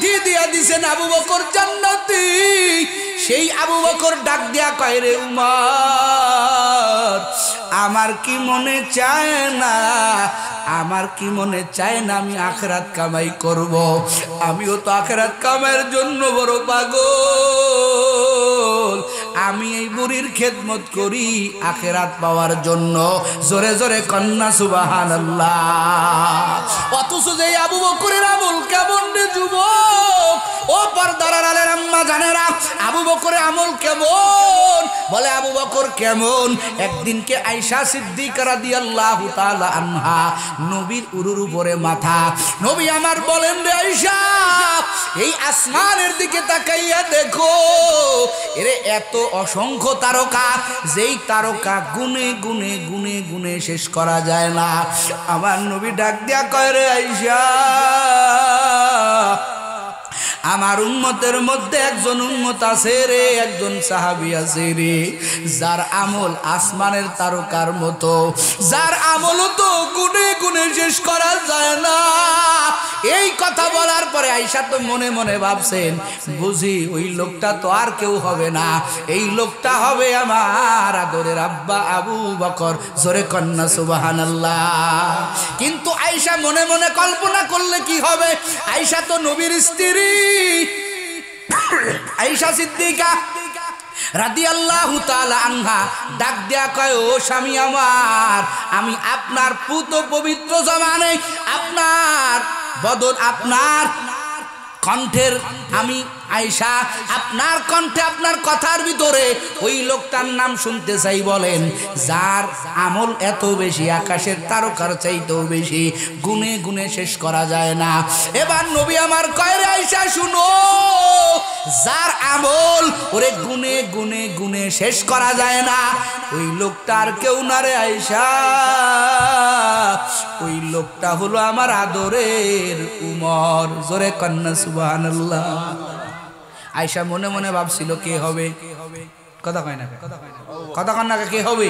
চিঠি দিয়া দিছেন আবু বকর জান্নাতি। সেই আবু বকর ডাক দিয়া কয়, রে উমর, আমার কি মনে চায় না, আমার কি মনে চায় না আমি আখিরাত কামাই করব। আমিও তো আখিরাত কামাইয়ের জন্য বড় পাগল। আমি এই বুড়ির খেদমত করি আখিরাত পাওয়ার জন্য। জোরে জোরে কন্যা সুবহানাল্লাহ। অথচ যে আবু বকরের আমল কেমন রে যুবক, ও পর্দার আড়ালের আম্মা জানেরা, আবু বকরের আমল কেমন? বলে আবু বকর কেমন? একদিনকে আয়েশা সিদ্দিকা রাদিয়াল্লাহু তাআলা আনহা, নবীর উরুর উপরে মাথা, নবী আমার বলেন, রে আয়েশা, এই আসমানের দিকে তাকাইয়া দেখো, এরে এত অসংখ্য তারকা, যেই তারকা গুনে গুনে গুনে গুনে শেষ করা যায় না। আমার নবী ডাক দিয়া কয়, রে আয়েশা, আমার উম্মতের মধ্যে একজন উম্মত আছে রে, একজন সাহাবী আছে রে, যার আমল আসমানের তারকার মতো, যার আমল তো গুনে গুনে শেষ করা যায় না। এই কথা বলার পরে আয়েশা তো মনে মনে ভাবছেন, বুঝি ওই লোকটা তো আর কেউ হবে না, এই লোকটা হবে আমার আদরের আব্বা আবু বকর। জোরে কন্যা সুবহানাল্লাহ। কিন্তু আয়েশা মনে মনে কল্পনা করলে কি হবে, আয়েশা তো নবীর স্ত্রী, আয়েশা সিদ্দিকা রাদিয়াল্লাহু তাআলা আনহা ডাক দেয়া কয়, ও স্বামী আমার, আমি আপনার পুত পবিত্র জমানে আপনার বদন, আপনার কণ্ঠের, আমি আয়েশা আপনার কণ্ঠে, আপনার কথার ভিতরে ওই লোকটার নাম শুনতে চাই। বলেন, যার আমল এত বেশি, আকাশের তারকার চাইতেও বেশি, গুনে গুনে শেষ করা যায় না। এবার নবী আমার কয়, রে আয়েশা শুনো, যার আমল ওরে গুনে গুনে গুনে শেষ করা যায় না, ওই লোকটার কেউ না রে আয়েশা, ওই লোকটা হলো আমার আদরের উমর। জোরে কন্যা সুবহানাল্লাহ। আয়েশা মনে মনে ভাবছিল কে হবে, কথা কয় না, কথা কয় না, কে হবে?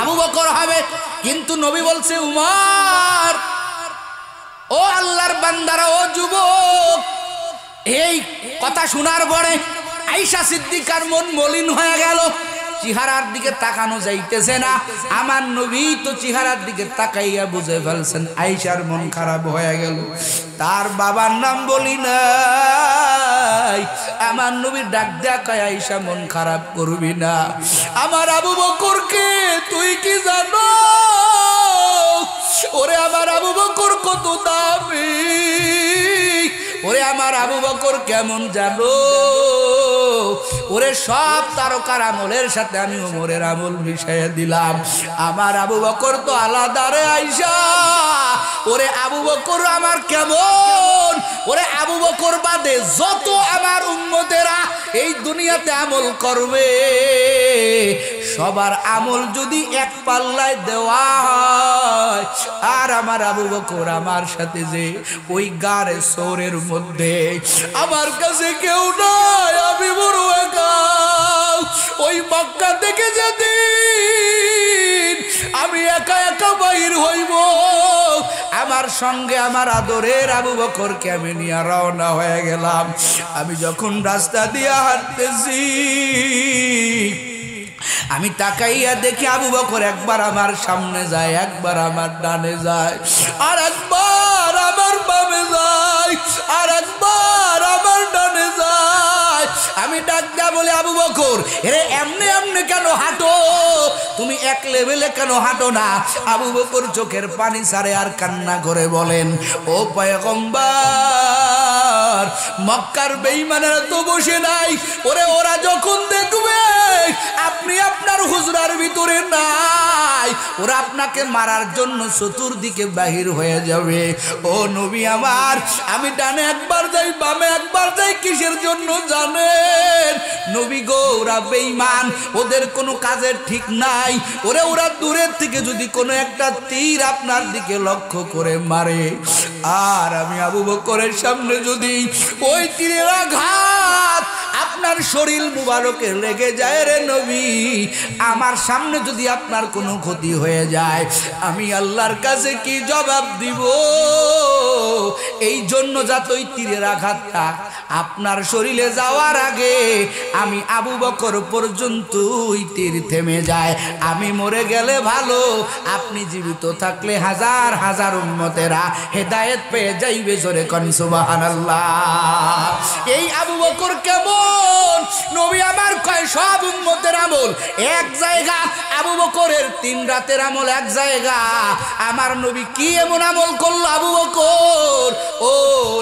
আবু বকর হবে। কিন্তু নবী বলছে, উমর, ও আল্লাহর বান্দারা, ও যুবক। এই কথা শোনার পরে আয়েশা সিদ্দিকার মন মলিন হয়ে গেল, চেহারার দিকে তাকানো যাইতেছে না। আমার নবী তো চেহারার দিকে তাকাইয়া বুঝে ফেলছেন আয়েশার মন খারাপ হয়ে গেল। তার বাবার নাম বলি নাই, আমার নবী ডাক দেয়া কয়, আয়েশা মন খারাপ করবি না, আমার আবু বকরকে তুই কি জানো? ওরে আমার আবু বকর কত দামি, ওরে আমার আবু বকর কেমন জানো? ওরে সব তারকার আমলের সাথে আমি ওমরের আমল মিশাইয়া দিলাম, আমার আবু বকর তো আলাদা রে আয়েশা। ওরে আবু বকর আমার কেমন? ওরে আবু বকর বাদে যত আমার উম্মতেরা এই দুনিয়াতে আমল করবে, সবার আমল যদি এক পাল্লায় দেওয়া হয়, আর আমার আবু বকর আমার সাথে যে ওই গারে সৌরের মধ্যে, আমার কাছে কেউ নাই, আমি বড় একা। ওই মক্কা থেকে যেদিন আমি একা একা বাইর হইব, আমার সঙ্গে আমার আদরের আবু বকরকে আমি নিয়ে রওনা হয়ে গেলাম। আমি যখন রাস্তা দিয়ে হাঁটতেছি, আমি তাকাইয়া দেখি আবু বকর একবার আমার সামনে যায়, একবার আমার ডানে যায়, আর একবার আমার বামে যায়, আর একবার আমার ডানে যায়। আমি ডাক দিয়া বলে, আবু বকর, এরে এমনি এমনি কেন হাঁটো? তুমি এক লেভেলে কেন হাঁটো না? আবু বকর চোখের পানি ছাড়ে আর কান্না করে বলেন, ও পয়গম্বর, মক্কার বেঈমানেরা তো বসে নাই, ওরে ওরা যখন দেখবে আপনি আপনার হুজরার ভিতরে নাই, ওরা আপনাকে মারার জন্য চতুর্দিকে বাহির হয়ে যাবে। ও নবী আমার, আমি ডানে একবার যাই, বামে একবার যাই, কিসের জন্য জানেন? নবী গো, ওরা বেঈমান, ওদের কোনো কাজের ঠিক নাই। ওরা দূরের থেকে যদি কোনো একটা তীর আপনার দিকে লক্ষ্য করে মারে, আর আমি আবু বকরের সামনে যদি ওই তীরের আঘাত আপনার শরীর মুবারকে লেগে যায় রে নবী, আমার সামনে যদি আপনার কোনো ক্ষতি হয়ে যায় আমি আল্লাহর কাছে কি জবাব দিব? এই জন্য যতই তীরের আঘাতটা আপনার শরীরে যাওয়ার আগে আমি আবু বকর পর্যন্তই তীর থেমে যায়। আমি মরে গেলে ভালো, আপনি জীবিত থাকলে হাজার হাজার উম্মতেরা হেদায়েত পেয়ে যাইবে। জোরে কোন সুবহানাল্লাহ। এই আবু বকর কেমন নবী আমার কয় সব উম্মতের আমল এক জায়গা, আবু বকরের 3 রাতের আমল এক জায়গা। আমার নবী কি এমন আমল করলো আবু বকর? ও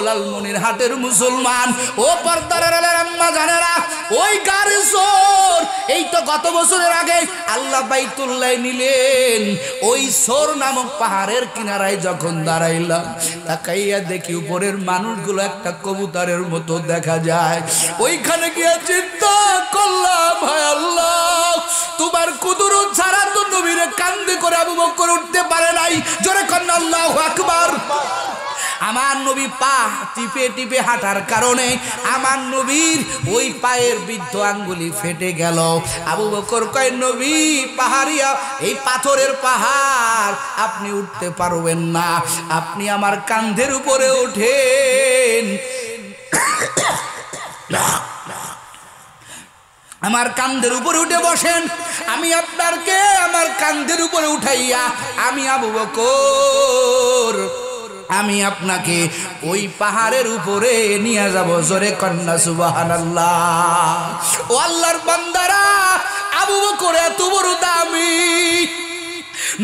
লালমনির হাটের মুসলমান, ও পর্দার আড়ালের আম্মা জানেরা, ওই গাড়ি চোর এই তো গত বছরের আগে আল্লাহ বাইতুল্লাহ নিলেন। ওই সোর নামক পাহাড়ের কিনারায় যখন দাঁড়াইলাম, তাকাইয়া দেখি উপরের মানুষগুলো একটা কবুতরের মতো দেখা যায়। ওইখানে গিয়ে চিন্তা করলাম, ভাই আল্লাহ তোমার কুদরত ছাড়া তো নবীরে কান্দে করে আবু বকর উঠতে পারে নাই। জোরে কন্না আল্লাহু আকবার। আমার নবী পা টিপে টিপে হাঁটার কারণে আমার নবীর ওই পায়ের বৃদ্ধ আঙ্গুলি ফেটে গেল। আবু বকর কয় নবী, পাহাড়িয়া এই পাথরের পাহাড় আপনি উঠতে পারবেন না, আপনি আমার কাঁধের উপরে ওঠেন, আমার কাঁধের উপরে উঠে বসেন, আমি আপনাকে আমার কাঁধের উপরে উঠাইয়া আমি আবু বকর আমি আপনাকে ওই পাহাড়ের উপরে নিয়ে যাব। জোরে কন্না সুবহানাল্লাহ। ও আল্লাহর বান্দারা, আবু বকর এত বড় দামি,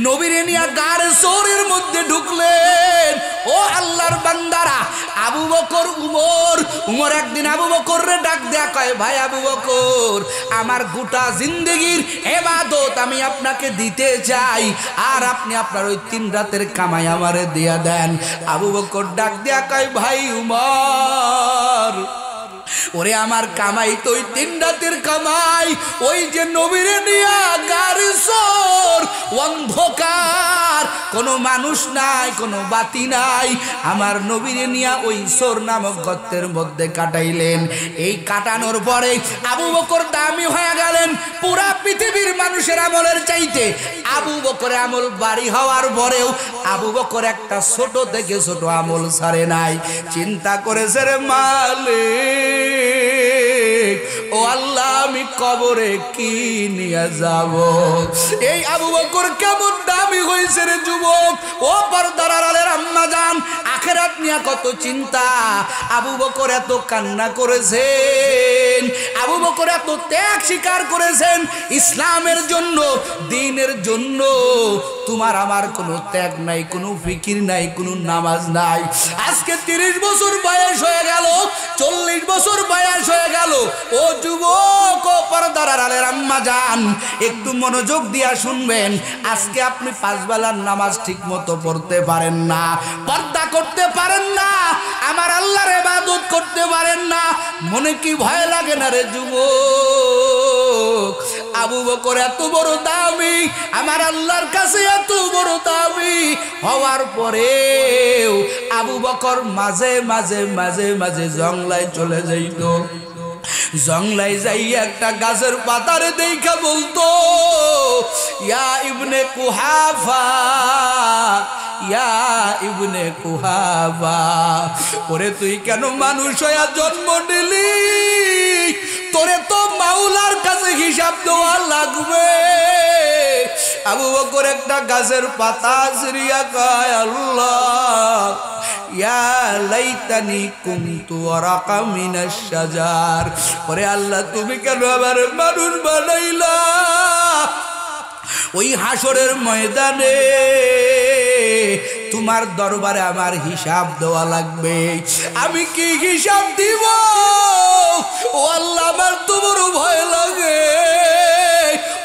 নবীরে নিয়ে গাড়ে চোরের মধ্যে ঢুকলেন। ও আল্লাহর বান্দারা, আবু বকর উমর একদিন আবু বকররে ডাক দেয়া কয়, ভাই আবু বকর আমার গোটা জিন্দেগির ইবাদত আমি আপনাকে দিতে চাই, আর আপনি আপনার ওই 3 রাতের কামাই আমারে দিয়া দেন। আবু বকর ডাক দেয়া কয়, ভাই উমর ওরে আমার কামাই তো ওই 3 রাতের কামাই, ওই যে নবীরে নিয়া গাড়ি চোর, অন্ধকার, কোনো মানুষ নাই, কোনো বাতি নাই, আমার নবীরে নিয়া ওই চোর নামক গর্তের মধ্যে কাটাইলেন। এই কাটানোর পরে আবু বকর দামি হয়ে গেলেন পুরা পৃথিবীর মানুষের আমলের চাইতে। আবু বকরের আমল বাড়ি হওয়ার পরেও আবু বকর একটা ছোট থেকে ছোট আমল ছাড়ে নাই। চিন্তা করেছে রে মালিক, ও আল্লাহ আমি কবরে কি নিয়ে যাব? এই আবু বকর কেমন দামি হয়েছে রে যুবক। ও পর্দার আড়ালের আম্মা জান, আখিরাত নিয়ে কত চিন্তা। আবু বকর এত কান্না করেছেন, আবু বকর এত ত্যাগ স্বীকার করেছেন ইসলামের জন্য, দ্বীনের জন্য। তোমার আমার কোনো ত্যাগ নাই, কোনো ফিকির নাই, কোনো নামাজ নাই। আজকে 30 বছর বয়স হয়ে গেল, 40 বছর বয়স হয়ে গেল। ও যুবক, ও পর্দার আড়ালের আম্মা জান, একটু মনোযোগ দিয়া শুনবেন। আজকে আপনি 5 বেলার নামাজ ঠিক মতো পড়তে পারেন না, পর্দা করতে পারেন না, আমার আল্লাহর ইবাদত করতে পারেন না, মনে কি ভয় লাগে না রে যুবক? আবু বকর এত বড় দামি, আমার আল্লাহর কাছে এত বড় দামি হওয়ার পরেও আবু বকর মাঝে মাঝে মাঝে মাঝে জংলায় চলে যাইত। জংলায় যাই একটা গাছের পাতারে দেখা বলতো, ইয়া ইবনে কুহাফা, ইয়া ইবনে কুহাফা, ওরে তুই কেন মানুষ হইয়া জন্ম নিলি? তোরে তো মাওলার কাছে হিসাব দেওয়া লাগবে। আবু বকর একটা গাছের পাতা ছিঁড়িয়া কয়, আল্লাহ ইয়া লাইতানি কুনতু ওয়ারাকা মিনাশ শাজার, ওরে আল্লাহ তুমি কেন আবার মানুষ বানাইলা? ওই হাসরের ময়দানে তোমার দরবারে আমার হিসাব দেওয়া লাগবে। আমি কি হিসাব দিব? ও আল্লাহ আমার তো বড় ভয় লাগে।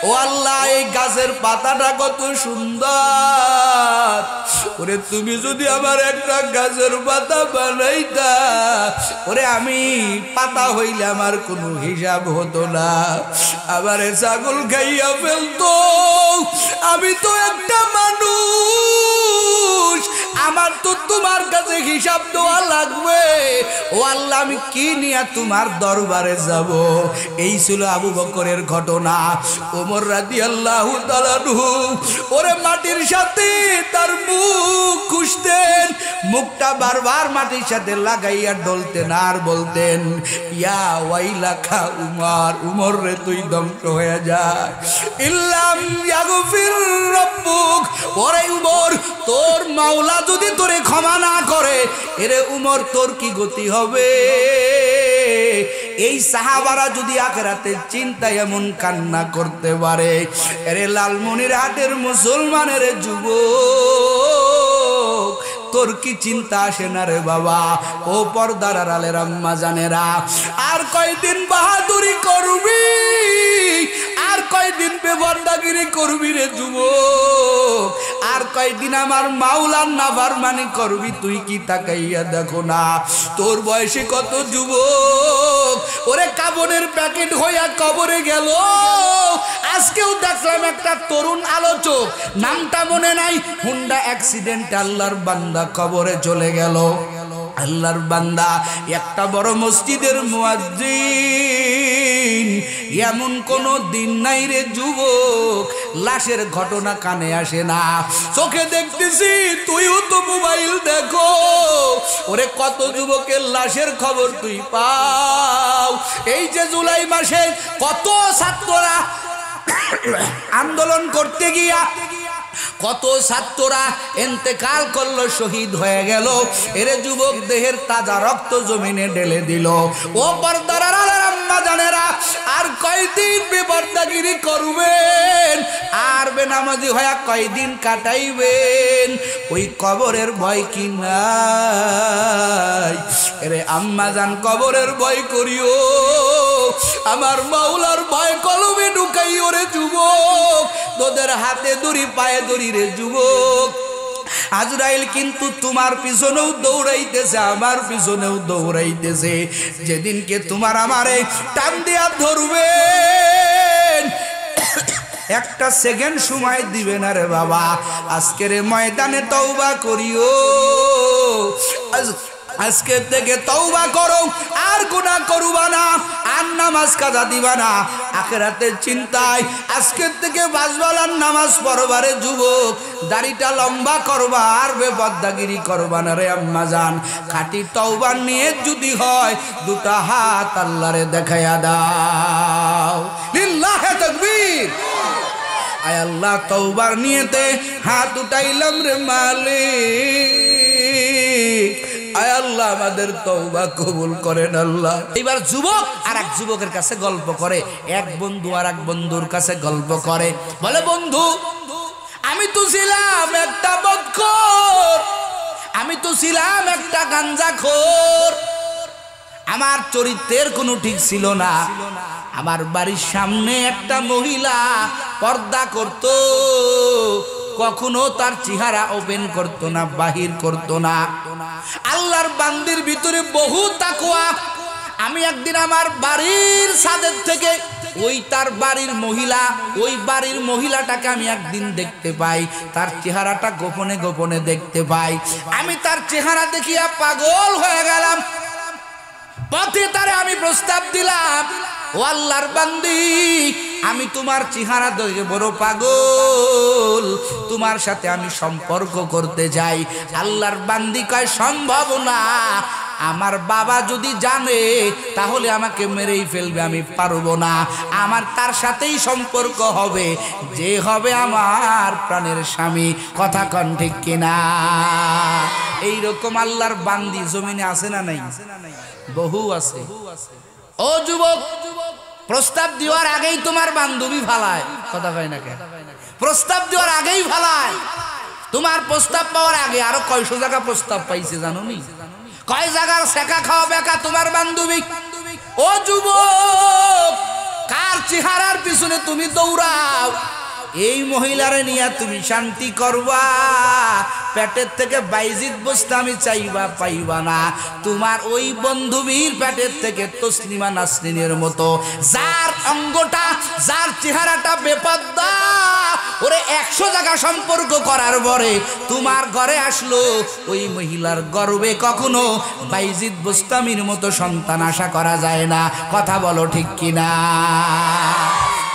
ও আল্লাহ এই গাছের পাতাটা কত সুন্দর, ওরে তুমি যদি আমার একটা গাছের পাতা বানাইতা, ওরে আমি পাতা হইলে আমার কোনো হিসাব হতো না, আবার ছাগল খাইয়া ফেলতো। আমি তো একটা মানুষ, আমার তো তোমার কাছে হিসাব দেওয়া লাগবে। ও আল্লাহ আমি কি নিয়ে তোমার দরবারে যাব। এই ছিল আবু বকরের ঘটনা। ওমর রাদিয়াল্লাহু তাআলা ওরে মাটির সাথে তার মুখ খুঁজতেন, মুখটা বারবার মাটির সাথে লাগাইয়া ডলতেন আর বলতেন ইয়া ওয়াইলাকা উমর, উমর রে তুই ধ্বংস হয়ে যা। ইল্লাম ইয়াগফির রাব্বুক, ওরে উমর তোর মাওলা যদি তোরে ক্ষমা না করে এরে উমর তোর কি গতি হবে। এই সাহাবারা যদি আখিরাতের চিন্তায় এমন কান্না করতে পারে, এরে লালমনিরহাটের মুসলমানের যুবক তোর কি চিন্তা আসে না রে বাবা। ও পর্দার আড়ালের আম্মা জানেরা, আর কয়দিন বাহাদুরি করবি, আর কয়দিন বেপরদাগিরি করবি রে যুবক, আর কয়দিন আমার মাওলার নাফরমানি করবি। তুই কি তাকাইয়া দেখো না তোর বয়সে কত যুবক ওরে কাবনের প্যাকেট হইয়া কবরে গেল। আজকেও দেখলাম একটা তরুণ আলোচক, নামটা মনে নাই, হুন্ডা অ্যাক্সিডেন্টে আল্লাহর বান্দা কবরে চলে গেল। আল্লাহর বান্দা একটা বড় মসজিদের মুয়াজ্জিন, এমন কোন দিন নাই রে যুবক লাশের ঘটনা কানে আসে না। চোখে দেখতেছি, তুইও তো মোবাইল দেখো, ওরে কত যুবকের লাশের খবর তুই পাও। এই যে জুলাই মাসে কত ছাত্ররা আন্দোলন করতে গিয়া কত ছাত্ররা ইন্তেকাল করলো, শহীদ হয়ে গেল। এরে যুবক দেহের তাজা রক্ত জমিনে ঢেলে দিল। ও পর্দার আড়ালের আম্মা জানেরা, আর কয়দিন বেপরদাগিরি করবেন, আর বেনামাজি হয়ে কয়দিন কাটাইবেন। ওই কবরের ভয় কি নাই? এরে আম্মা জান কবরের ভয় করিও, আমার মাওলার ভয় কলমে ঢুকাইও রে যুবক। তোদের হাতে দড়ি পায়ে দড়ি রে যুবক। আজরাইল কিন্তু তোমার পিছনেও দৌড়াইতেছে, আমার পিছনেও দৌড়াইতেছে। যেদিনকে তোমার আমারে টান দিয়া ধরবেন একটা সেকেন্ড সময় দিবে না রে বাবা। আজকের ময়দানে তওবা করিও, আজকে থেকে তওবা করো, আর গুনাহ করবা না, আর নামাজ কাজা দিবা না। আখিরাতের চিন্তায় আজকে থেকে বাজবালার নামাজ পড়বারে যুবক, দাড়িটা লম্বা করবা, আর বেপরদাগিরি করবা না রে আম্মা জান। খাঁটি তওবা নিয়ে যদি হয় দুটা হাত আল্লাহরে দেখাইয়া দাও, লিল্লাহি তাকবীর। আয় আল্লাহ তওবার নিয়তে হাত উঠাইলাম রে মালিক, আয় আল্লাহ আমাদের তওবা কবুল করেন আল্লাহ। এবার যুবক আর এক যুবকের কাছে গল্প করে, এক বন্ধু আর এক বন্ধুর কাছে গল্প করে, বলে বন্ধু আমি তো ছিলাম একটা বদখোর, আমি তো ছিলাম একটা গাঞ্জাখোর, আমার চরিত্রের কোনো ঠিক ছিল না। আমার বাড়ির সামনে একটা মহিলা পর্দা করত, কখনো তার চেহারা ওপেন করতো না, বাহির করতো না। আল্লাহর বান্দির ভিতরে বহু তাকওয়া। আমি একদিন আমার বাড়ির ছাদের থেকে ওই তার বাড়ির মহিলা, ওই বাড়ির মহিলাটাকে আমি একদিন দেখতে পাই, তার চেহারাটা গোপনে গোপনে দেখতে পাই। আমি তার চেহারা দেখিয়া পাগল হয়ে গেলাম। পথে তারে আমি প্রস্তাব দিলাম, ও আল্লাহর বান্দি আমি তোমার চেহারা দেখে বড় পাগল, তোমার সাথে আমি সম্পর্ক করতে চাই। আল্লাহর বান্দি কয় সম্ভব না, আমার বাবা যদি জানে তাহলে আমাকে মেরেই ফেলবে, আমি পারবো না। আমার তার সাথেই সম্পর্ক হবে, যে হবে আমার প্রাণের স্বামী। কথা কন ঠিক কিনা? এইরকম আল্লাহর বান্দি জমিনে আছে না নাই? বহু আছে। ও যুবক, প্রস্তাব দেওয়ার আগেই তোমার বান্ধবী ফালায়, কথা কয় না কেন? প্রস্তাব দেওয়ার আগেই ফালায়। তোমার প্রস্তাব পাওয়ার আগে আরো কয়শো জায়গা প্রস্তাব পাইছে জানো নি? কয় জায়গার শেখা খাওয়া বেকা তোমার বান্ধবী। ও যুবক, কার চেহারার পিছনে তুমি দৌড়াও? এই মহিলারে নিয়ে তুমি শান্তি করবা, পেটের থেকে বাইজিদ বোস্তামি চাইবা পাইবা না। তোমার ওই বন্ধুবীর পেটের থেকে তসলিমা নাসরিনের মতো যার অঙ্গটা, যার চেহারাটা বেপর্দা, ওরে 100 জায়গা সম্পর্ক করার পরে তোমার ঘরে আসলো, ওই মহিলার গর্বে কখনো বাইজিদ বোস্তামির মতো সন্তান আশা করা যায় না। কথা বলো ঠিক কিনা?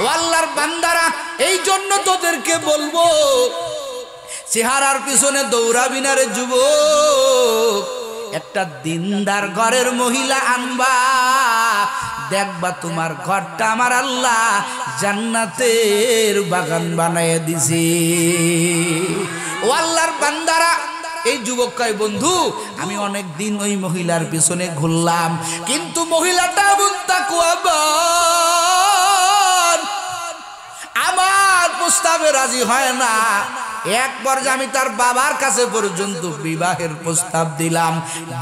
ও আল্লাহর বান্দারা, এই জন্য তোদেরকে বলবো, চেহারার পিছনে দৌড়াবি না রে যুবক। একটা দিনদার ঘরের মহিলা আনবা, দেখবা তোমার ঘরটা আমার আল্লাহ জান্নাতের বাগান বানায় দিছে। ও আল্লাহর বান্দারা, এই যুবক কয় বন্ধু আমি অনেক দিন ওই মহিলার পিছনে ঘুরলাম, কিন্তু মহিলাটা মুত্তাকওয়াবান, আমার প্রস্তাবে রাজি হয় না। এক পর্যায়ে আমি তার বাবার কাছে পর্যন্ত বিবাহের প্রস্তাব দিলাম।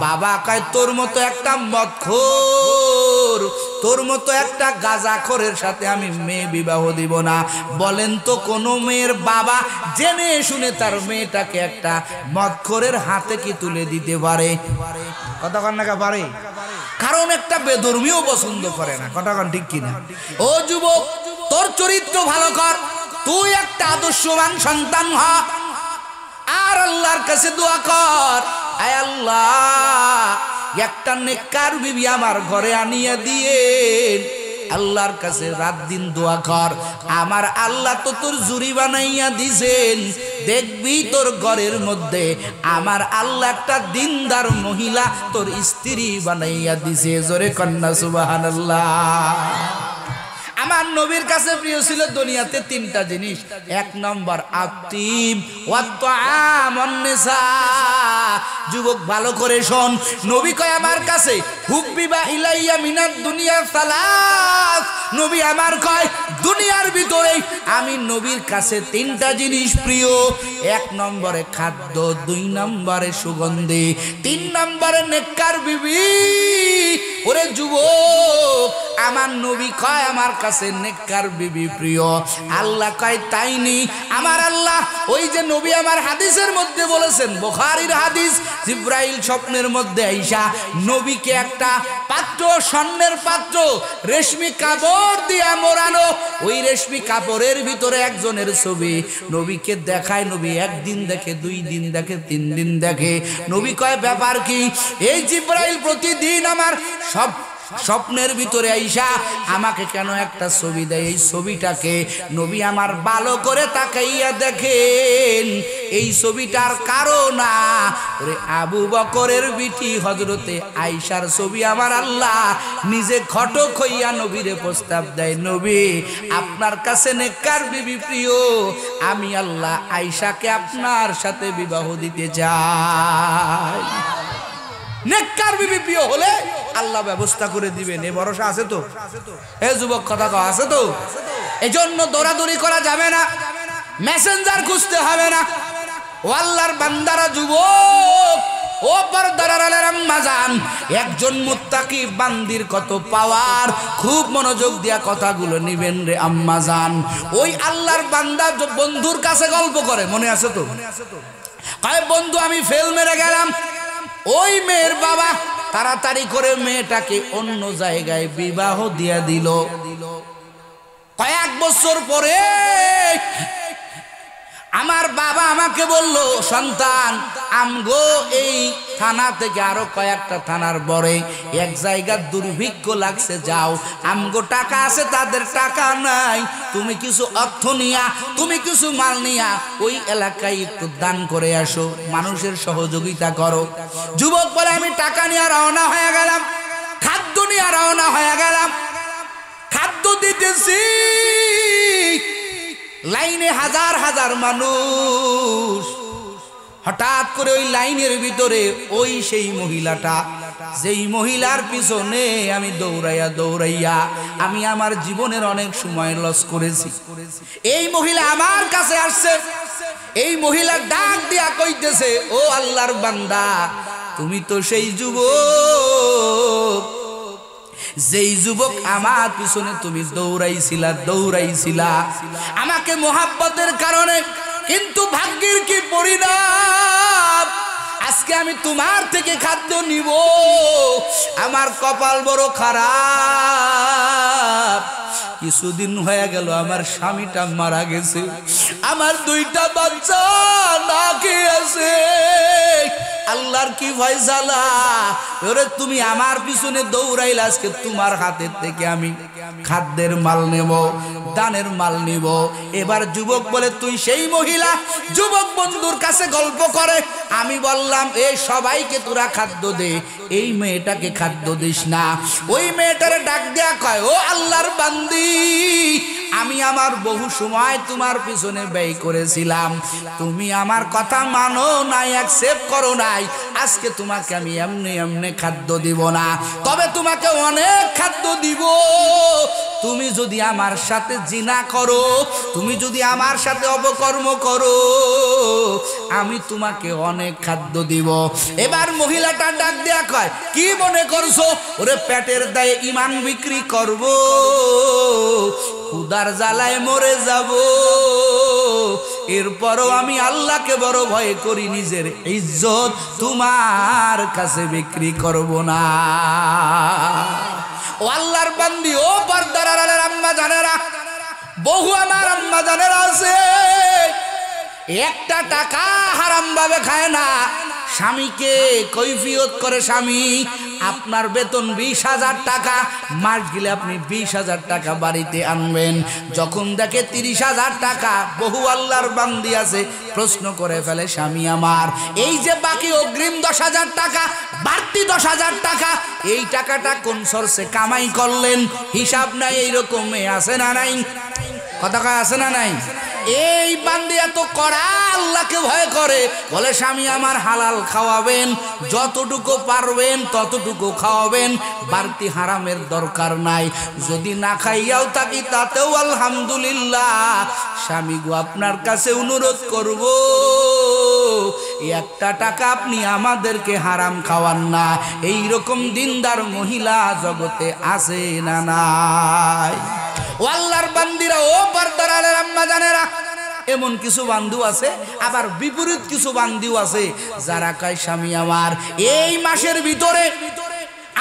বাবা কয় তোর মতো একটা মদখোর, তোর মতো একটা গাঁজাখোরের সাথে আমি মেয়ে বিবাহ দিব না। বলেন তো কোন মেয়ের বাবা জেনে শুনে তার মেয়েটাকে একটা মদখোরের হাতে কি তুলে দিতে পারে? কথা কন না পারে? কারণ একটা বেধর্মীও পছন্দ করে না। কথা কন ঠিক কিনা? ও যুবক, তোর চরিত্র ভালো কর, তুই একটা আদর্শবান সন্তান হ, আর আল্লাহর কাছে দোয়া কর, আয় আল্লাহ একটা নেককার বিবি আমার ঘরে আনিয়ে দিয়ে। আল্লাহর কাছে রাত দিন দোয়া কর, আমার আল্লাহ তো তোর জুরি বানাইয়া দিছেন, দেখবি তোর ঘরের মধ্যে আমার আল্লাহ একটা দিনদার মহিলা তোর স্ত্রী বানাইয়া দিছে। জোরে কন্যা সুবহানাল্লাহ। আমার নবীর কাছে প্রিয় ছিল দুনিয়াতে 3টা জিনিস। 1 নম্বর আতিব ওয়াত তাআম ওয়ান নিসা। যুবক ভালো করে শোন, নবী কয় আমার কাছে হুব্বিবা ইলাইয়া মিনাদ দুনিয়া সালাস। নবী আমার কয় দুনিয়ার ভিতরে আমি নবীর কাছে 3টা জিনিস প্রিয়। 1 নম্বরে খাদ্য, 2 নম্বরে সুগন্ধি, 3 নম্বরে নেককার বিবি। ওরে যুবক, আমার নবী কয় আমার কাছে নেককার বিবি প্রিয়। আল্লাহ কয় তাই নি? আমার আল্লাহ ওই যে নবী আমার হাদিসের মধ্যে বলেছেন, বুখারীর হাদিস, জিবরাইল স্বপ্নের মধ্যে আইসা নবীকে একটা পাত্র, স্বর্ণের পাত্র, রেশমি কাপড় দিয়া মোড়ানো, ওই রেশমি কাপড়ের ভিতরে একজনের ছবি নবীকে দেখায়। নবী 1 দিন দেখে, 2 দিন দেখে, 3 দিন দেখে। নবী কয় ব্যাপার কি? এই জিবরাইল প্রতিদিন আমার সব স্বপ্নের ভিতরে আইসা আমাকে কেন একটা ছবি দেয়? এই ছবিটাকে নবী আমার ভালো করে তাকাইয়া দেখেন, এই ছবিটার কারণ ওরে আবু বকরের বিটি হযরতে আয়েশার ছবি আমার আল্লাহ নিজে ঘটক হইয়া নবীরে প্রস্তাব দেয়, নবী আপনার কাছে নেককার বিবি প্রিয়, আমি আল্লাহ আয়েশাকে আপনার সাথে বিবাহ দিতে চাই। নেককার বিবি প্রিয় হলে আল্লাহ ব্যবস্থা করে দিবেন, এ ভরসা আছে তো? এ যুবক কথা কও, আছে তো? এজন্য দৌড়াদৌড়ি করা যাবে না, মেসেঞ্জার খুঁজতে হবে না। ও আল্লাহর বান্দারা, যুবক, ও পর্দার আড়ালের আম্মা জান, একজন মুত্তাকি বান্দির কত পাওয়ার, খুব মনোযোগ দিয়া কথাগুলো নিবেন রে আম্মা জান। ওই আল্লাহর বান্দা বন্ধুর কাছে গল্প করে, মনে আছে তো? কয় বন্ধু আমি ফেল মেরে গেলাম। ওই মেয়ের বাবা তাড়াতাড়ি করে মেয়েটাকে অন্য জায়গায় বিবাহ দিয়া দিল। কয়েক বছর পরে আমার বাবা আমাকে বলল, সন্তান আমগো এই থানা থেকে আরো কয়েকটা থানার পরে এক জায়গার দুর্ভিক্ষ লাগছে, যাও, আমগো টাকা আছে তাদের টাকা নাই, তুমি কিছু অর্থ নিয়া, তুমি কিছু মাল নিয়া ওই এলাকায় একটু দান করে আসো, মানুষের সহযোগিতা করো। যুবক বলে আমি টাকা নিয়ে রওনা হয়ে গেলাম, খাদ্য নিয়ে রওনা হয়ে গেলাম। খাদ্য দিতেছি, লাইনে হাজার হাজার মানুষ। হঠাৎ করে ওই লাইনের ভিতরে ওই সেই মহিলাটা, যেই মহিলার পিছনে আমি দৌড়াইয়া দৌড়াইয়া আমি আমার জীবনের অনেক সময় লস করেছি, এই মহিলা আমার কাছে আসছে। এই মহিলা ডাক দিয়া কইতেছে, ও আল্লাহর বান্দা, তুমি তো সেই যুবক যেই যুবক আমার পিছনে তুমি দৌড়াইছিলা আমাকে মোহাব্বতের কারণে, কিন্তু ভাগ্যের কি পরিণাম, আজকে আমি তোমার থেকে খাদ্য নিব। আমার কপাল বড় খারাপ, কিছুদিন হয়ে গেল আমার স্বামীটা মারা গেছে, আমার 2টা বাচ্চা না খেয়ে আছে। আল্লাহর কি ফয়সালা, ওরে তুমি আমার পিছনে দৌড়াইলে আজকে তোমার হাতের থেকে আমি খাদ্যের মাল নেব, দানের মাল নিব। এবার যুবক বলে তুই সেই মহিলা, যুবক বন্ধুর কাছে গল্প করে। আমি বললাম এই সবাইকে তোরা খাদ্য দে, এই মেয়েটাকে খাদ্য দিস না। ওই মেয়েটারে ডাক দেয়া কয়, ও আল্লাহর বান্দি, আমি আমার বহু সময় তোমার পিছনে ব্যয় করেছিলাম, তুমি আমার কথা মানো নাই, অ্যাকসেপ্ট করো নাই। আজকে তোমাকে আমি এমনি খাদ্য দিব না, তবে তোমাকে অনেক খাদ্য দিব। তুমি যদি আমার সাথে জিনা করো, তুমি যদি আমার সাথে অপকর্ম করো, আমি তোমাকে অনেক খাদ্য দিব। এবার মহিলাটা ডাক দেয়া কয়, কি মনে করছো ওরে পেটের দায়ে ইমান বিক্রি করব, ক্ষুধার জ্বালায় মরে যাব, এরপরও আমি আল্লাহকে বড় ভয় করি, নিজের ইজ্জত তোমার কাছে বিক্রি করব না। ও আল্লাহর বান্দি, ও পর্দার আড়ালের আম্মা জানেরা, বহু আমার আম্মা জানেরা আছে, একটা টাকা হারাম ভাবে খায় না, স্বামীকে কৈফিয়ত করে, স্বামী আপনার বেতন 20,000 টাকা, মাস গেলে আপনি 20,000 টাকা বাড়িতে আনবেন। যখন দেখে 30,000 টাকা, বহু আল্লাহর বান্দি আছে প্রশ্ন করে ফেলে, স্বামী আমার এই যে বাকি অগ্রিম 10,000 টাকা, বাড়তি 10,000 টাকা, এই টাকাটা কোন সোর্সে কামাই করলেন? হিসাব নাই। এইরকম মেয়ে আছে না নাই? কথা কয় আছে না নাই? এই বান্দি এত কড়া আল্লাহকে ভয় করে, বলে স্বামী আমার হালাল খাওয়াবেন, যতটুকু পারবেন ততটুকু খাওয়াবেন, বাড়তি হারামের দরকার নাই। যদি না খাইয়াও থাকি তাতেও আলহামদুলিল্লাহ। স্বামী গো, আপনার কাছে অনুরোধ করব, একটা টাকা আপনি আমাদেরকে হারাম খাওয়ান না। এইরকম দিনদার মহিলা জগতে আছে না নাই? ও আল্লাহর বান্দিরা, ও পর্দার আড়ালের আম্মা জানেরা, এমন কিছু বান্ধু আছে, আবার বিপরীত কিছু বান্ধু আছে, যারা কয় স্বামী আমার এই মাসের ভিতরে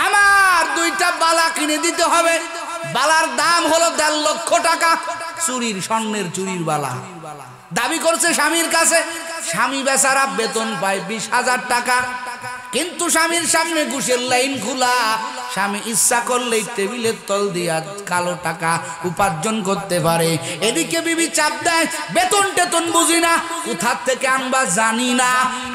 আমার 2টা বালা কিনে দিতে হবে। বালার দাম হলো 1.5 লক্ষ টাকা, চুরির, স্বর্ণের চুরির বালা দাবি করছে স্বামীর কাছে। স্বামী বেচারা বেতন পায় 20,000 টাকা, কিন্তু স্বামীর সামনে ঘুষের লাইন খোলা। স্বামী ইচ্ছা করলেই টেবিলের তল দিয়া কালো টাকা উপার্জন করতে পারে। এদিকে বিবি চাপ দেয়, বেতন টেতন বুঝি না, কোথা থেকে আনবা জানি না,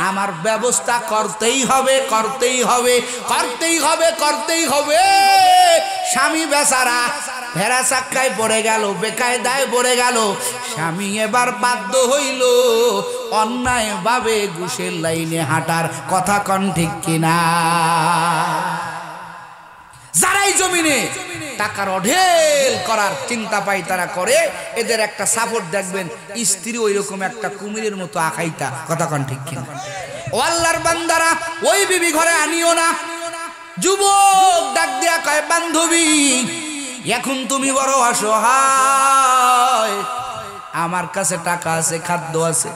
আমার ব্যবস্থা করতেই হবে, করতেই হবে, করতেই হবে, করতেই হবে। স্বামী বেচারা ভেড়া চাক্কায় পড়ে গেল, বেকায়দায় পড়ে গেল। স্বামী এবার বাধ্য হইল অন্যায় ভাবে ঘুষের লাইনে হাঁটার। কথা কন ঠিক কিনা? যারাই জমিনে টাকার অঢেল করার চিন্তা পাই তারা করে, এদের একটা সাপোর্ট দেখবেন, স্ত্রী ওই রকম একটা কুমিরের মতো আখাইতা। কথা কন ঠিক কিনা? ও আল্লাহর বান্দারা, ওই বিবি ঘরে আনিও না। যুবক ডাক দেয়া কয়, বান্ধবী এখন তুমি বড় অসহায়, আমার কাছে টাকা আছে, খাদ্য আছে,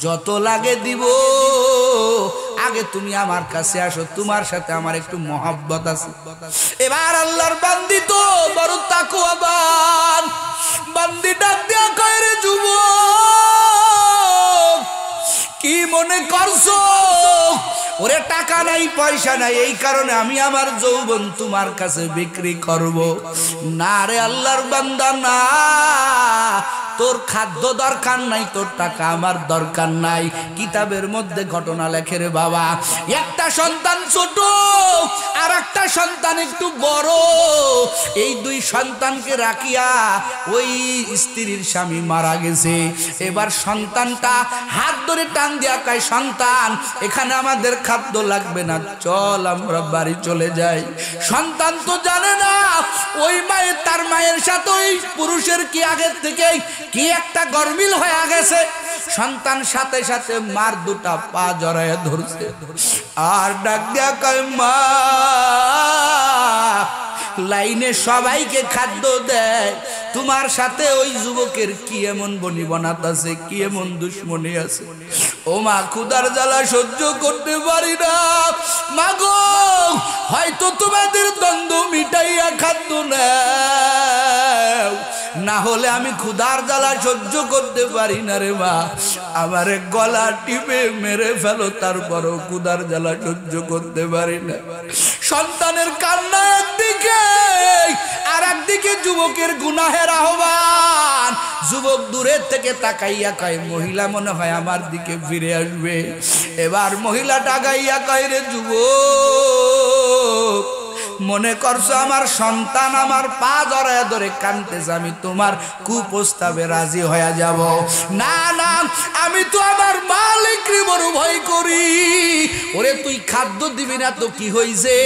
যত লাগে দিব, আগে তুমি আমার কাছে আসো, তোমার সাথে আমার একটু মহব্বত আছে। এবার আল্লাহর বান্দি তো বড় তাকওয়াবান, বান্দি ডাক দেয়া কয়, রে যুবক কি মনে করছো? ওরে টাকা নাই, পয়সা নাই, এই কারণে আমি আমার যৌবন তোমার কাছে বিক্রি করব না। রে আল্লাহর বান্দা, না, তোর খাদ্য দরকার নাই, তোর টাকা আমার দরকার নাই। কিতাবের মধ্যে ঘটনা লেখে রে বাবা, একটা সন্তান ছোট আর একটা সন্তান একটু বড়, এই 2 সন্তানকে রাখিয়া ওই স্ত্রীর স্বামী মারা গেছে। এবার সন্তানটা হাত ধরে টান দিয়া কয়, সন্তান এখানে আমাদের খাদ্য লাগবে না, চল আমরা বাড়ি চলে যাই। সন্তান তো জানে না ওই মায়ের, তার মায়ের সাথে ওই পুরুষের কি আগের থেকে কি একটা গরমিল হয়ে গেছে। সন্তান সাথে সাথে মার 2টা পা জড়ায় ধরছে আর ডাক দিয়া কয়, মা লাইনে সবাইকে খাদ্য দেয়, তোমার সাথে ওই যুবকের কি এমন বনিবনাত আছে, কি এমন দুশ্মনী আছে। ও মা, ক্ষুধার জ্বালা সহ্য করতে পারি না মাগো, হয়তো তোমাদের দ্বন্দ্ব মিটাইয়া খাদ্য নাও, না হলে আমি ক্ষুধার জ্বালা সহ্য করতে পারি না রে মা। আমার গলা টিপে মেরে ফেলো, তারপরও ক্ষুধার জ্বালা সহ্য করতে পারি না। সন্তানের কান্না একদিকে, আর একদিকে যুবকের গুনাহের আহ্বান। যুবক দূরের থেকে তাকাইয়া কয়, মহিলা মনে হয় আমার দিকে ফিরে আসবে। এবার মহিলা টাকাইয়া কয়, রে যুবক, মনে করছো আমার সন্তান আমার পা জড়ায় ধরে কাঁদতেছে, আমি তোমার কুপ্রস্তাবে রাজি হয়ে যাব? না না, আমি তো আমার মালিককে বড় ভয় করি। ওরে তুই খাদ্য দিবি না তো কি হইছে,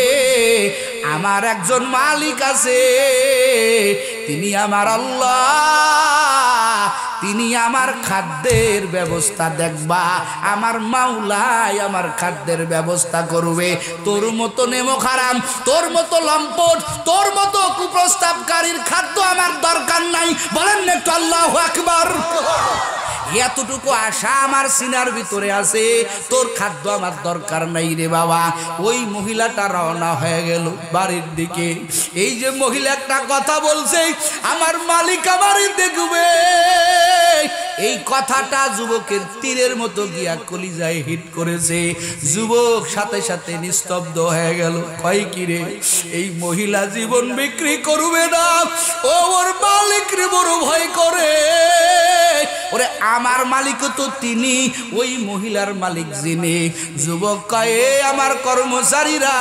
আমার একজন মালিক আছে, তিনি আমার আল্লাহ, তিনি আমার খাদ্যের ব্যবস্থা দেখবা, আমার মাওলাই আমার খাদ্যের ব্যবস্থা করবে। তোর মতো নেমো খারাম, তোর মতো লম্পট, তোর মতো কুপ্রস্তাবকারীর খাদ্য আমার দরকার নাই। বলেন না একটু আল্লাহু আকবার। এতটুকু আশা আমার সিনার ভিতরে আছে, তোর খাদ্য আমার দরকার নাই রে বাবা। ওই মহিলাটা রওনা হয়ে গেল বাড়ির দিকে। এই যে মহিলা একটা কথা বলছে, আমার মালিক আমারই দেখবে, এই কথাটা যুবকের তীরের মতো গিয়া কলিজায় হিট করেছে। যুবক সাথে সাথে নিস্তব্ধ হয়ে গেল। কয় কি রে, এই মহিলা জীবন বিক্রি করবে না, ও ওর মালিক রে বড় ভয় করে। ওরে আমার মালিক তো তিনি, ওই মহিলার মালিক যিনি। যুবক কয়, আমার কর্মচারীরা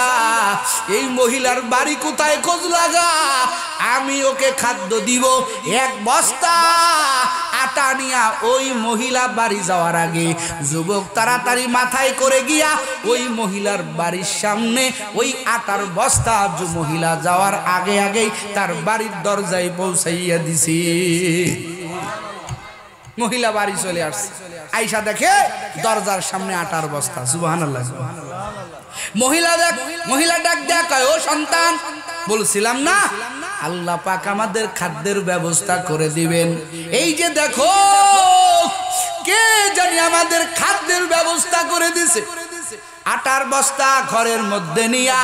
এই মহিলার বাড়ি কোথায় খোঁজ লাগা, আমি ওকে খাদ্য দিব। এক বস্তা আটা নিয়া ওই মহিলা বাড়ি যাওয়ার আগে যুবক তাড়াতাড়ি মাথায় করে গিয়া ওই মহিলার বাড়ির সামনে ওই আটার বস্তা মহিলা যাওয়ার আগে আগেই তার বাড়ির দরজায় পৌঁছাইয়া দিছি। মহিলা বাড়ি চলে আসছে, আইসা দেখে দরজার সামনে আটার বস্তা। সুবহানাল্লাহ। মহিলা ডাক দেয়া কয়, ও সন্তান, বলছিলাম না আল্লাহ পাক আমাদের খাদ্যের ব্যবস্থা করে দিবেন। এই যে দেখো, কে জানি আমাদের খাদ্যের ব্যবস্থা করে দিছে। আটার বস্তা ঘরের মধ্যে নিয়া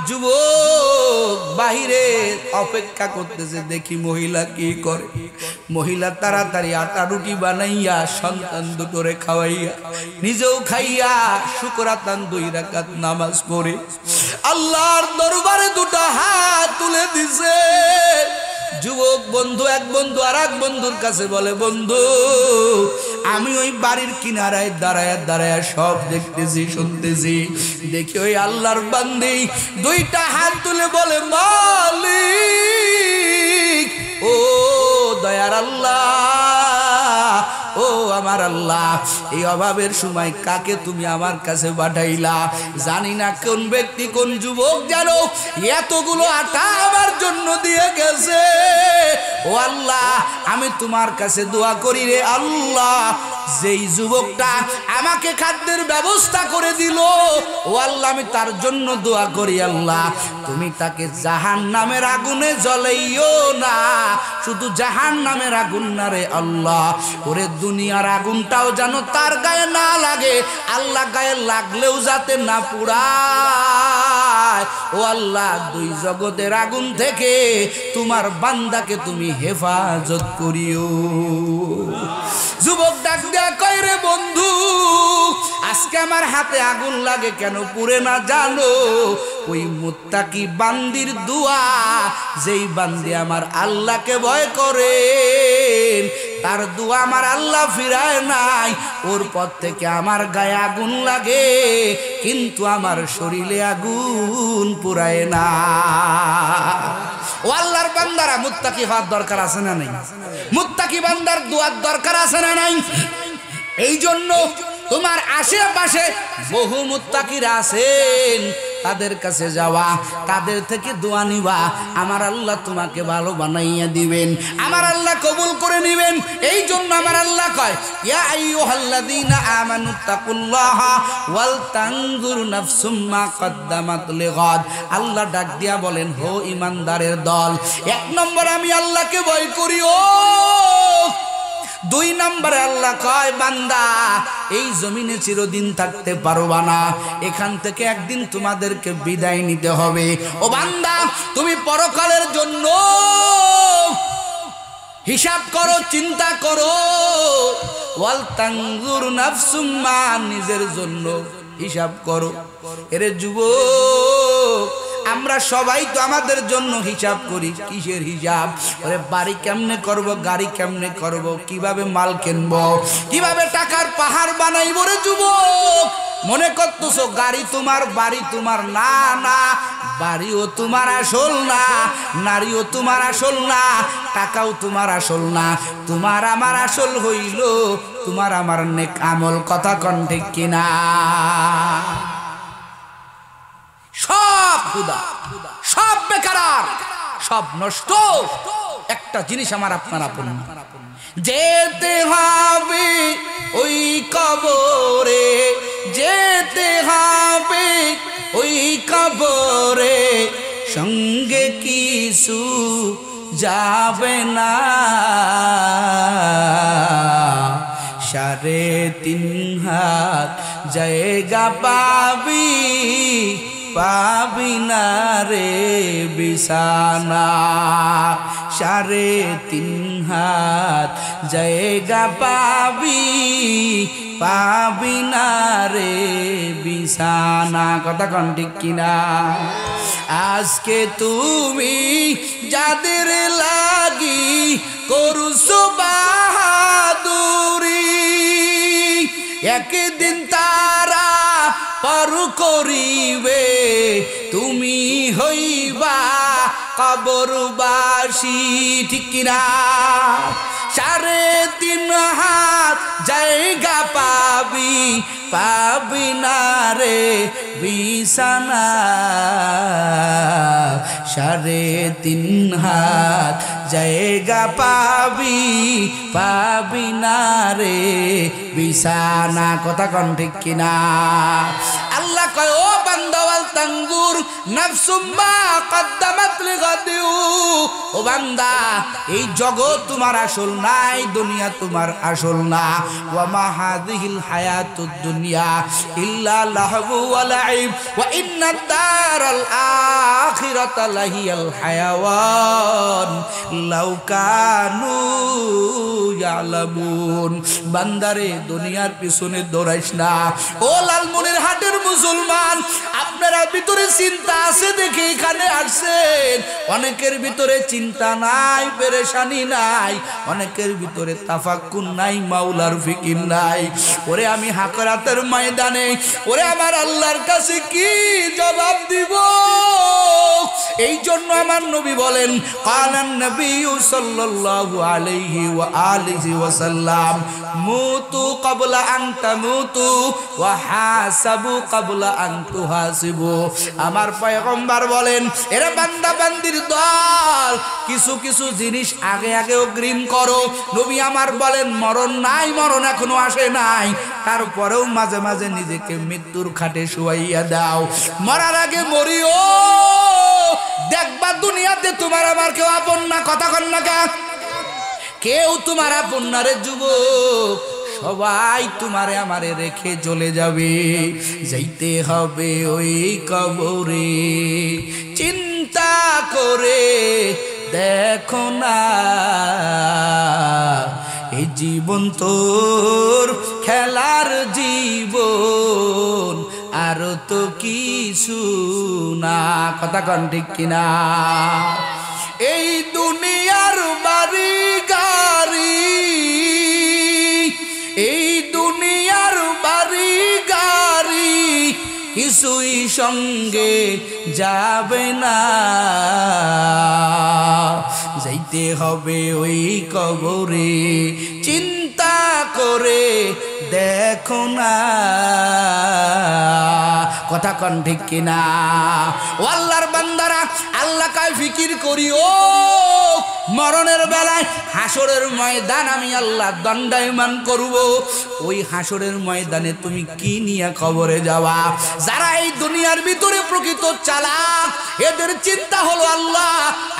যুবক বাহিরে অপেক্ষা করতেছে, দেখি মহিলা কি করে। মহিলা তাড়াতাড়ি আটা রুটি বানাইয়া সন্তান দুটোরে খাওয়াইয়া নিজেও খাইয়া শুকরাতান 2 রাকাত নামাজ পড়ে আল্লাহর দরবারে দুটো হাত তুলে দিছে। যুবক বন্ধু, এক বন্ধু আর এক বন্ধুর কাছে বলে, বন্ধু আমি ওই বাড়ির কিনারায় দাঁড়ায় দাঁড়ায় সব দেখতেছি শুনতেছি, দেখি ওই আল্লাহর বান্দি 2টা হাত তুলে বলে, মালিক, ও দয়ার আল্লাহ, ও আমার আল্লাহ, এই অভাবের সময় কাকে তুমি আমার কাছে পাঠাইলা? জানি না কোন ব্যক্তি কোন যুবক যেন এতগুলো আটা আমার জন্য দিয়ে গেছে। ও আল্লাহ, আমি তোমার কাছে দোয়া করি রে আল্লাহ, যেই যুবকটা আমাকে খাদ্যের ব্যবস্থা করে দিল, ও আল্লাহ আমি তার জন্য দোয়া করি, আল্লাহ তুমি তাকে জাহান্নামের আগুনে জ্বলাইও না। শুধু জাহান্নামের আগুন না রে আল্লাহ, ওরে দুনিয়ার আগুনটাও যেন তার গায়ে না লাগে, আল্লাহ গায়ে লাগলেও যাতে না পুড়ায়। ও আল্লাহ, 2 জগতের আগুন থেকে তোমার বান্দাকে তুমি হেফাজত করিও। যুবক ডাক দেয়া কয়, রে বন্ধু, আজকে আমার হাতে আগুন লাগে কেন পুড়ে না জানো? ওই মুত্তাকি বান্দির দোয়া, যেই বান্দি আমার আল্লাহকে ভয় করে, তার দোয়া আমার আল্লাহ ফিরায় নাই। ওর পর থেকে আমার গায়ে আগুন লাগে, কিন্তু আমার শরীরে আগুন পুরায় না। ও আল্লাহর বান্দারা, মুত্তাকি হওয়ার দরকার আছে না নাই? মুত্তাকি বান্দার দোয়ার দরকার আছে না নাই? এই জন্য তোমার আশেপাশে বহু মুত্তাকিরা আছেন, তাদের কাছে যাওয়া, তাদের থেকে দোয়া নিবা, আমার আল্লাহ তোমাকে ভালো বানাইয়া দিবেন, আমার আল্লাহ কবুল করে নিবেন। এই জন্য আমার আল্লাহ কয়, ইয়া আইয়ুহাল্লাযীনা আমানুত্তাকুল্লাহা ওয়াল তানজুর নাফসুম মা কদ্দামাত লিগাদ। আল্লাহ ডাক দিয়া বলেন, হো ইমানদারের দল, এক নম্বর আমি আল্লাহকে ভয় করি। ও দুই নম্বরে আল্লাহ কয়, বান্দা এই জমিনে চিরদিন থাকতে পারবা না, এখান থেকে একদিন তোমাদেরকে বিদায় নিতে হবে। ও বান্দা, তুমি পরকালের জন্য হিসাব করো, চিন্তা করো। ওয়াল তানজুর নাফসুম মা, নিজের জন্য হিসাব করো। এরে যুবক, আমরা সবাই তো আমাদের জন্য হিসাব করি। কিসের হিসাব? ওরে বাড়ি কেমনে করব, গাড়ি কেমনে করব, কিভাবে মাল কিনবো, কিভাবে টাকার পাহাড় বানাইবো। রে যুবক, মনে করতেছো গাড়ি তোমার, বাড়ি তোমার। না না, বাড়িও তোমার আসল না, নারীও তোমার আসল না, টাকাও তোমার আসল না। তোমার আমার আসল হইল তোমার আমার নেক আমল। কথা কোন ঠিক কিনা? সব খুদা, সব বেকার, সব নষ্ট। একটা জিনিস আমার আপনার আপন, যেতে হবে ওই কবরে, যেতে হবে ওই কবরে, সঙ্গে কিছু যাবে না। 3.5 হাত জায়গা পাবি, পাবি না রে বিছানা। 3.5 হাত জায়গা পাবি, পাবি না রে বিছানা। কথা কোন ঠিক কিনা? আজকে তুমি যাদের লাগি করছো বাহাদুরি, একদিন তারা পার করিবে, তুমি হইবা কবরবাসী। ঠিক কিনা? 3.5 হাত জায়গা পাবি, পাবি না রে বিছানা। 3.5 হাত জায়গা পাবি, পাবি না রে বিছানা। কথা কোন ঠিক কিনা? আল্লাহ কয়, ও বান্দা, ওয়াল তানজুর নাফসুম মা কদ্দামাত লিগাদিউ। ও বান্দা, এই জগৎ তোমার আসল নাই, দুনিয়া তোমার আসল না। ওয়া মা হাযিহিল হায়াতুদ দুনিয়া ইল্লা লাহবু ওয়া লাইব ওয়া ইন্নাদ দারাল আখিরাতা লাহিয়াল হায়াওয়ান লাউ কানু ইয়ালামুন। বান্দারে, দুনিয়ার পিছনে দৌড়াইস না। ও লালমনির হাটের মুসলমান, আপনারা ভিতরে চিন্তা আছে দেখে এখানে আসছেন। অনেকের ভিতরে চিন্তা নাই, পেরেশানি নাই, অনেকের ভিতরে তাফাক্কুর নাই, মাওলার ফিকির নাই। ওরে আমি হাকরাতের ময়দানে, ওরে আমার আল্লাহর কাছে কি জবাব দিব? এই জন্য আমার নবী বলেন, কালান নবী সাল্লাল্লাহু আলাইহি ওয়া আলিহি ওয়াসাল্লাম, মুতু ক্বাবলা আন তামুতু ওয়া হাসাবু ক্বাবলা আন তুহাসিবু। আমার পয়গম্বর বলেন, এরা বান্দা বান্দির দল, কিছু কিছু জিনিস আগে আগে অগ্রিম করো। নবী আমার বলেন, মরণ নাই, মরণ এখনো আসে নাই, তারপরেও মাঝে মাঝে নিজেকে মৃত্যুর খাটে শুয়াইয়া দাও। মরার আগে মরিও, দেখবা দুনিয়াতে তোমার আমার কেউ আপন না। কথা কন না কা? কেউ তোমার আপন না রে যুবক, সবাই তোমারে আমারে রেখে চলে যাবে। যাইতে হবে ওই কবরে, চিন্তা করে দেখো না, এই জীবন তোর খেলার জীবন, আর তো কিছু না। কথা কন ঠিক কিনা? এই দুনিয়ার বাড়ি গাড়ি, এই দুনিয়ার বাড়ি গাড়ি কিছুই সঙ্গে যাবে না। যাইতে হবে ওই কবরে, চিন্তা করে দেখো না। কথা কন ঠিক কিনা? ও আল্লাহর বান্দারা, আল্লাহ কায় ফিকির করিও মরণের বেলায় হাসরের ময়দান আমি আল্লাহ দণ্ডায়মান করব। ওই হাসরের ময়দানে তুমি কি নিয়ে কবরে যাওয়া? যারা এই দুনিয়ার ভিতরে প্রকৃত চালাক, এদের চিন্তা হলো আল্লাহ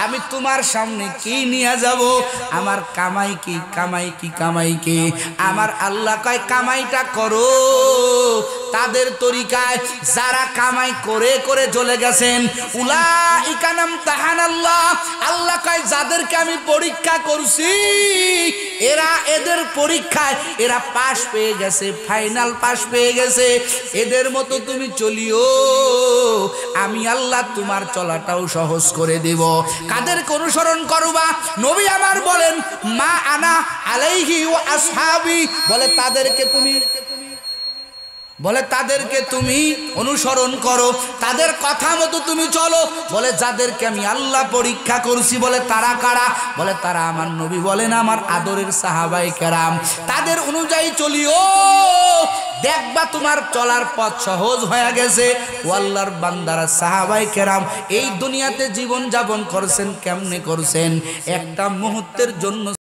আমি তোমার সামনে কি নিয়ে যাব? আমার কামাই কি, কামাই কি, কামাই কি? আমার আল্লাহ কয় কামাইটা করো তাদের তরিকায়, যারা কামাই করে করে চলে গেছেন। উলাইকা নামতাহানাল্লাহ, আল্লাহ কয় যাদেরকে আমি পরীক্ষা করছি এরা এদের পরীক্ষায় এরা পাশ পেয়ে গেছে, ফাইনাল পাশ পেয়ে গেছে। এদের মতো তুমি চলিও, আমি আল্লাহ তোমার চলাটাও সহজ করে দেব। কাদেরকে অনুসরণ করবা? নবী আমার বলেন মা আনা আলাইহি ওয়া আসহাবি, বলে তাদেরকে তুমি অনুসরণ করো, তাদের কথা মতো তুমি চলো। বলে যাদেরকে আমি আল্লাহ পরীক্ষা করছি, বলে তারা কারা? বলে তারা আমার নবী, বলেন আমার আদরের সাহাবায়ে কেরাম। তাদের অনুযায়ী চলিও, দেখবা তোমার চলার পথ সহজ হয়ে গেছে। ও আল্লাহর বান্দারা, সাহাবায়ে কেরাম এই দুনিয়াতে জীবন যাপন করছেন কেমনে করছেন? একটা মুহূর্তের জন্য